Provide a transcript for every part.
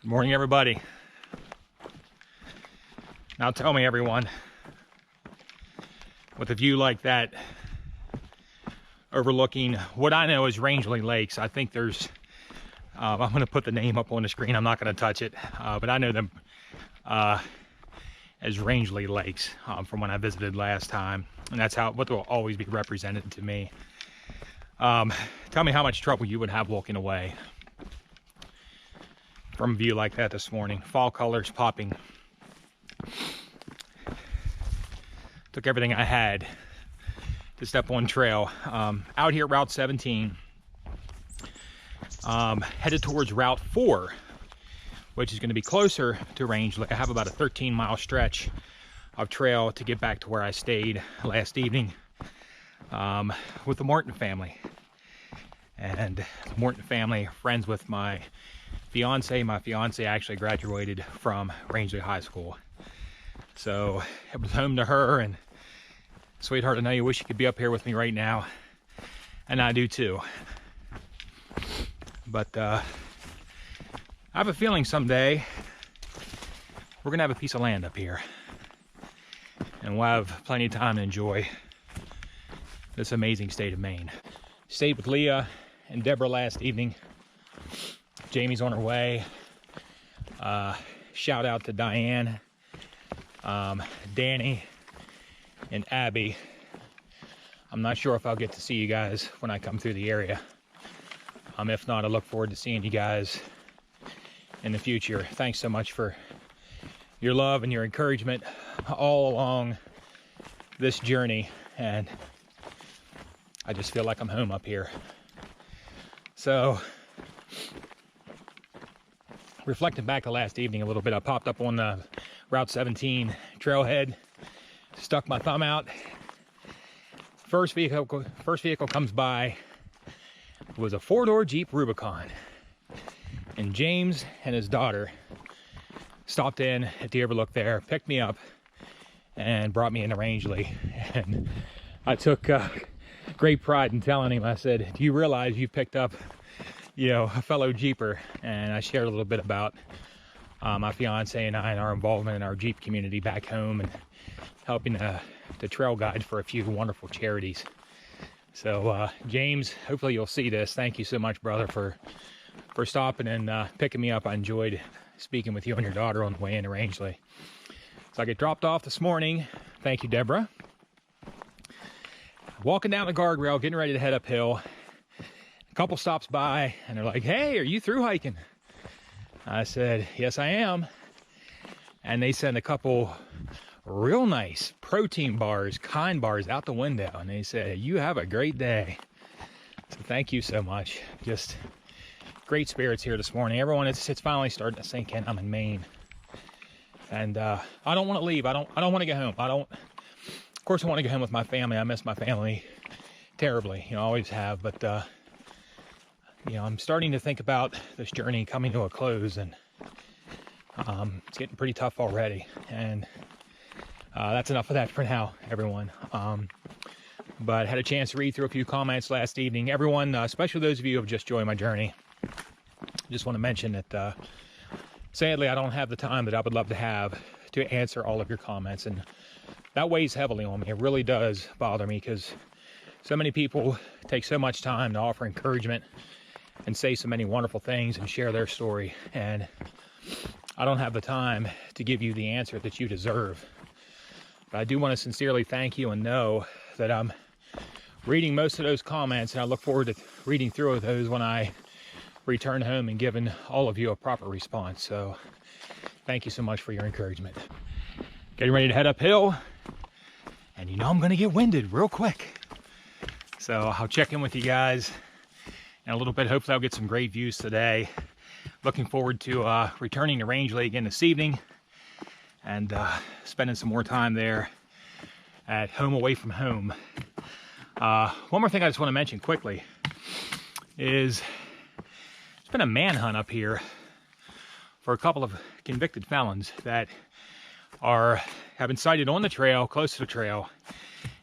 Good morning, everybody. Now tell me, everyone, with a view like that, overlooking what I know is Rangeley Lakes. I think there's, I'm going to put the name up on the screen. I'm not going to touch it, but I know them as Rangeley Lakes from when I visited last time. And that's what will always be represented to me. Tell me how much trouble you would have walking away from a view like that this morning. Fall colors popping. Took everything I had to step on trail. Out here at Route 17, headed towards Route 4, which is going to be closer to Rangeley. I have about a 13-mile stretch of trail to get back to where I stayed last evening with the Morton family. And the Morton family, friends with my fiance. My fiance actually graduated from Rangeley High School. So it was home to her, and sweetheart, I know you wish you could be up here with me right now. And I do too. But I have a feeling someday we're gonna have a piece of land up here. And we'll have plenty of time to enjoy this amazing state of Maine. Stayed with Leah and Deborah last evening. Jamie's on her way. Shout out to Diane, Danny, and Abby. I'm not sure if I'll get to see you guys when I come through the area. If not, I look forward to seeing you guys in the future. Thanks so much for your love and your encouragement all along this journey. And I just feel like I'm home up here. So, reflecting back to last evening a little bit, I popped up on the Route 17 trailhead, stuck my thumb out. First vehicle comes by. It was a 4-door Jeep Rubicon. And James and his daughter stopped in at the overlook there, picked me up, and brought me into Rangeley. And I took great pride in telling him, I said, do you realize you picked up, you know, a fellow Jeeper? And I shared a little bit about my fiance and I and our involvement in our Jeep community back home and helping to trail guide for a few wonderful charities. So James, hopefully you'll see this. Thank you so much, brother, for stopping and picking me up. I enjoyed speaking with you and your daughter on the way into Rangeley. So I get dropped off this morning. Thank you, Deborah. Walking down the guardrail, getting ready to head uphill. A couple stops by and they're like, hey, are you through hiking? I said, yes, I am. And they sent a couple real nice protein bars, Kind bars out the window. And they said, you have a great day. So thank you so much. Just great spirits here this morning. Everyone, it's finally starting to sink in. I'm in Maine. And I don't want to leave. I don't want to go home. Of course, I want to go home with my family. I miss my family terribly, you know, always have. But, you know, I'm starting to think about this journey coming to a close, and it's getting pretty tough already. And that's enough of that for now, everyone. But I had a chance to read through a few comments last evening. Everyone, especially those of you who have just joined my journey, just want to mention that sadly, I don't have the time that I would love to have to answer all of your comments. And that weighs heavily on me. It really does bother me because so many people take so much time to offer encouragement and say so many wonderful things and share their story. And I don't have the time to give you the answer that you deserve. But I do want to sincerely thank you and know that I'm reading most of those comments, and I look forward to reading through those when I return home and giving all of you a proper response. So thank you so much for your encouragement. Getting ready to head uphill, and you know I'm going to get winded real quick. So I'll check in with you guys in a little bit. Hopefully I'll get some great views today. Looking forward to returning to Rangeley again this evening and spending some more time there at home away from home. One more thing I just want to mention quickly is there's been a manhunt up here for a couple of convicted felons that have been sighted on the trail, close to the trail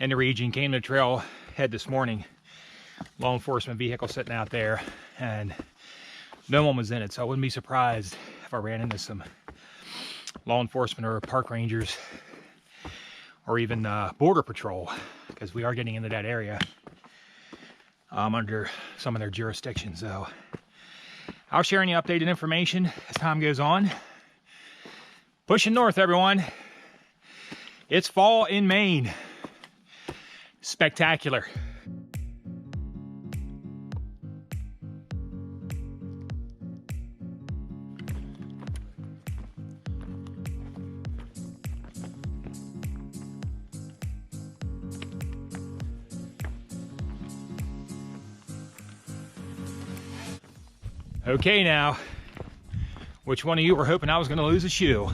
in the region. Came to the trail head this morning. Law enforcement vehicle sitting out there, and no one was in it, so I wouldn't be surprised if I ran into some law enforcement or park rangers or even border patrol, because we are getting into that area under some of their jurisdiction. So I'll share any updated information as time goes on. Pushing north, everyone. It's fall in Maine. Spectacular. Okay, now, which one of you were hoping I was going to lose a shoe?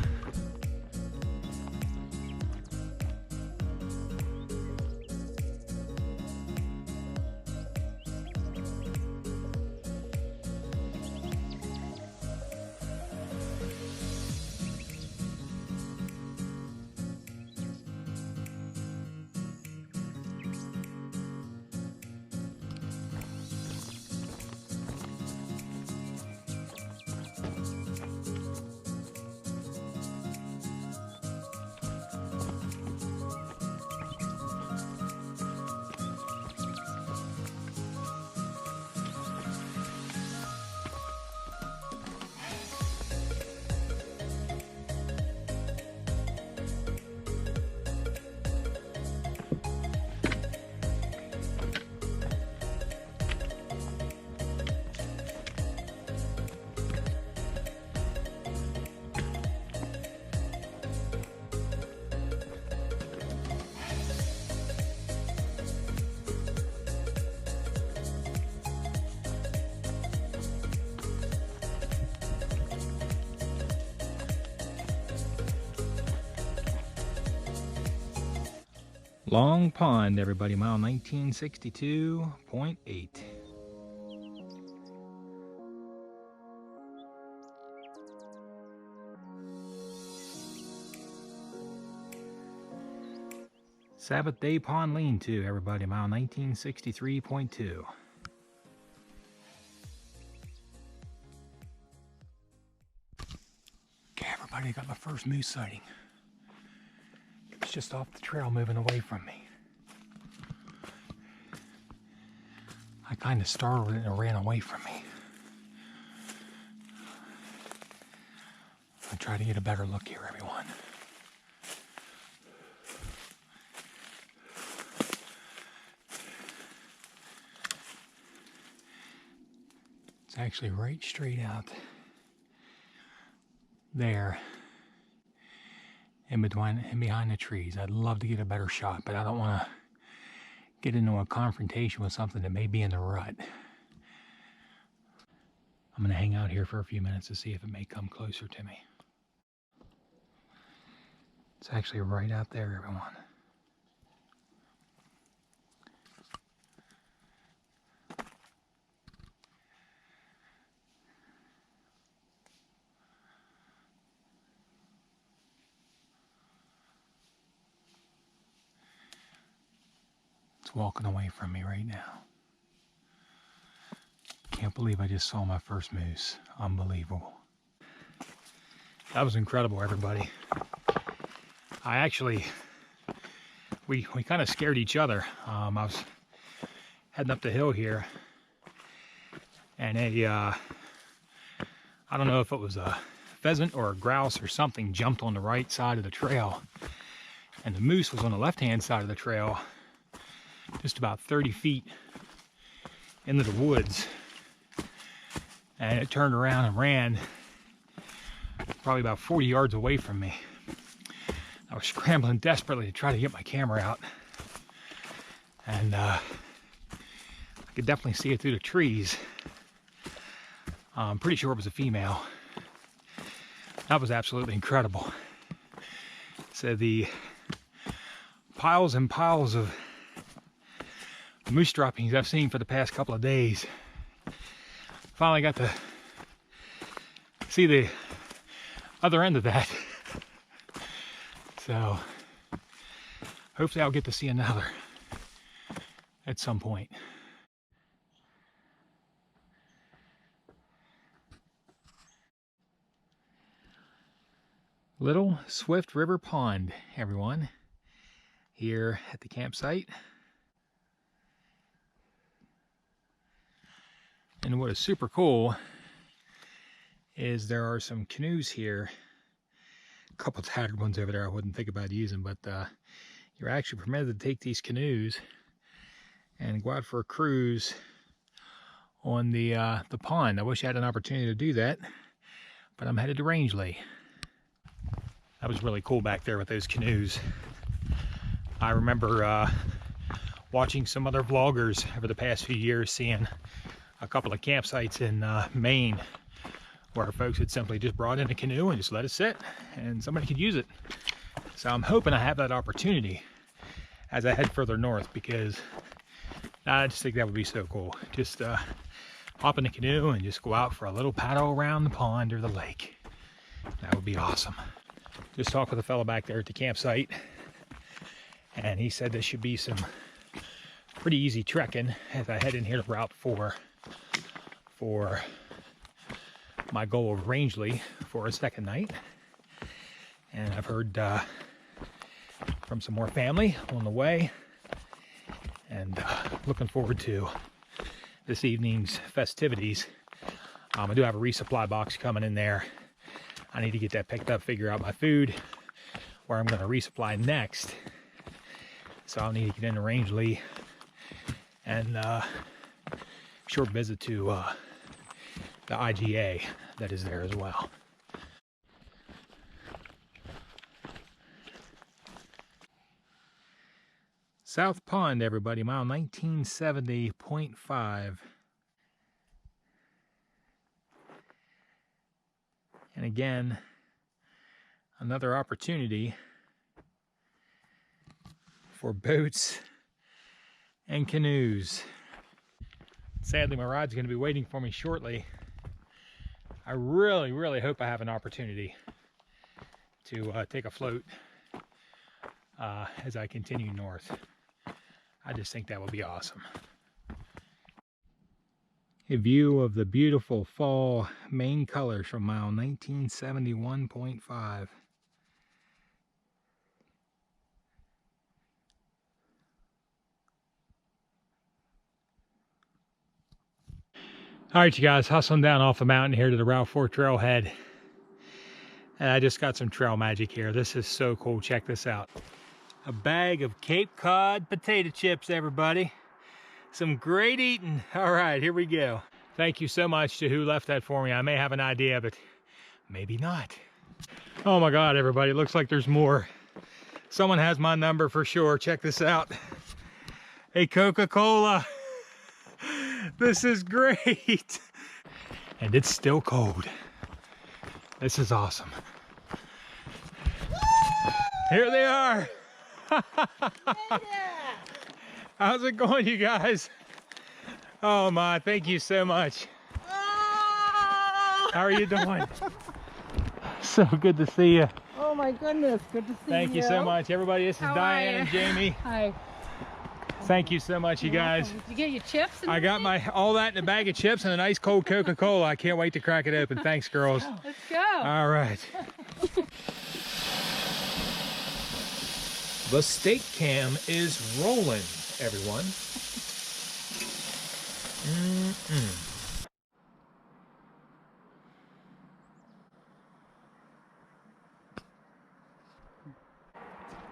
Long Pond, everybody, mile 1962.8. Sabbath Day Pond Lean-To, everybody, mile 1963.2. Okay, everybody, I got my first moose sighting. It's just off the trail moving away from me. I kind of startled it and it ran away from me. I'll try to get a better look here, everyone. It's actually right straight out there. In behind the trees. I'd love to get a better shot, but I don't want to get into a confrontation with something that may be in the rut. I'm going to hang out here for a few minutes to see if it may come closer to me. It's actually right out there, everyone. It's walking away from me right now. Can't believe I just saw my first moose. Unbelievable. That was incredible, everybody. I actually, we kind of scared each other. I was heading up the hill here, and I don't know if it was a pheasant or a grouse or something, jumped on the right side of the trail, and the moose was on the left-hand side of the trail, just about 30 feet into the woods, and it turned around and ran probably about 40 yards away from me. I was scrambling desperately to try to get my camera out, and I could definitely see it through the trees. I'm pretty sure it was a female. That was absolutely incredible. So the piles and piles of moose droppings I've seen for the past couple of days, finally got to see the other end of that. So hopefully I'll get to see another at some point. Little Swift River Pond, everyone, here at the campsite. And what is super cool is there are some canoes here. A couple tattered ones over there I wouldn't think about using, but you're actually permitted to take these canoes and go out for a cruise on the pond. I wish I had an opportunity to do that, but I'm headed to Rangeley. That was really cool back there with those canoes. I remember watching some other vloggers over the past few years, seeing a couple of campsites in Maine where folks had simply just brought in a canoe and just let it sit and somebody could use it. So I'm hoping I have that opportunity as I head further north, because I just think that would be so cool. Just hop in the canoe and just go out for a little paddle around the pond or the lake. That would be awesome. Just talked with a fellow back there at the campsite, and he said there should be some pretty easy trekking as I head in here to Route 4 for my goal of Rangeley for a second night. And I've heard from some more family on the way, and looking forward to this evening's festivities. I do have a resupply box coming in there. I need to get that picked up, figure out my food, where I'm going to resupply next. So I'll need to get into Rangeley, and short visit to the IGA that is there as well. South Pond, everybody, mile 1970.5. And again, another opportunity for boats and canoes. Sadly, my ride's going to be waiting for me shortly. I really hope I have an opportunity to take a float as I continue north. I just think that would be awesome. A view of the beautiful fall Maine colors from mile 1971.5. All right, you guys, hustling down off the mountain here to the Route 4 trailhead. And I just got some trail magic here. This is so cool. Check this out. A bag of Cape Cod potato chips, everybody. Some great eating. All right, here we go. Thank you so much to who left that for me. I may have an idea, but maybe not. Oh my God, everybody, it looks like there's more. Someone has my number for sure. Check this out. A Coca-Cola. This is great. And it's still cold. This is awesome. Here they are. How's it going, you guys? Oh my, thank you so much. How are you doing? So good to see you. Oh my goodness, good to see you. Thank you so much, everybody. This is Diane and Jamie. Hi. Thank you so much, you guys. Did you get your chips? I got all that in a bag of chips and a nice cold Coca-Cola. I can't wait to crack it open. Thanks, girls. Let's go. All right. The steak cam is rolling, everyone.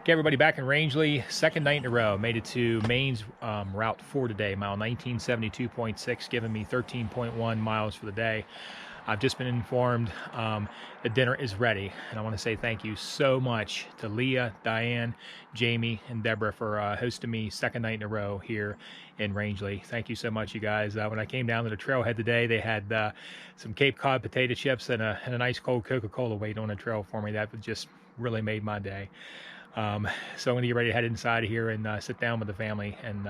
Okay, everybody, back in Rangeley, second night in a row. Made it to Maine's Route 4 today, mile 1972.6, giving me 13.1 miles for the day. I've just been informed the dinner is ready, and I want to say thank you so much to Leah, Diane, Jamie, and Deborah for hosting me second night in a row here in Rangeley. Thank you so much, you guys. When I came down to the trailhead today, they had some Cape Cod potato chips and a nice cold Coca-Cola waiting on the trail for me. That just really made my day. So I'm going to get ready to head inside of here and sit down with the family and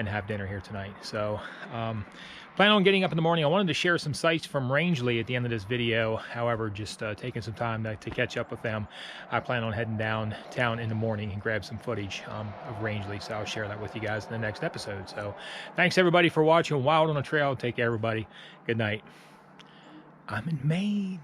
have dinner here tonight. So plan on getting up in the morning. I wanted to share some sights from Rangeley at the end of this video. However, just taking some time to catch up with them. I plan on heading downtown in the morning and grab some footage of Rangeley. So I'll share that with you guys in the next episode. So thanks everybody for watching Wild on the Trail. Take care, everybody. Good night. I'm in Maine.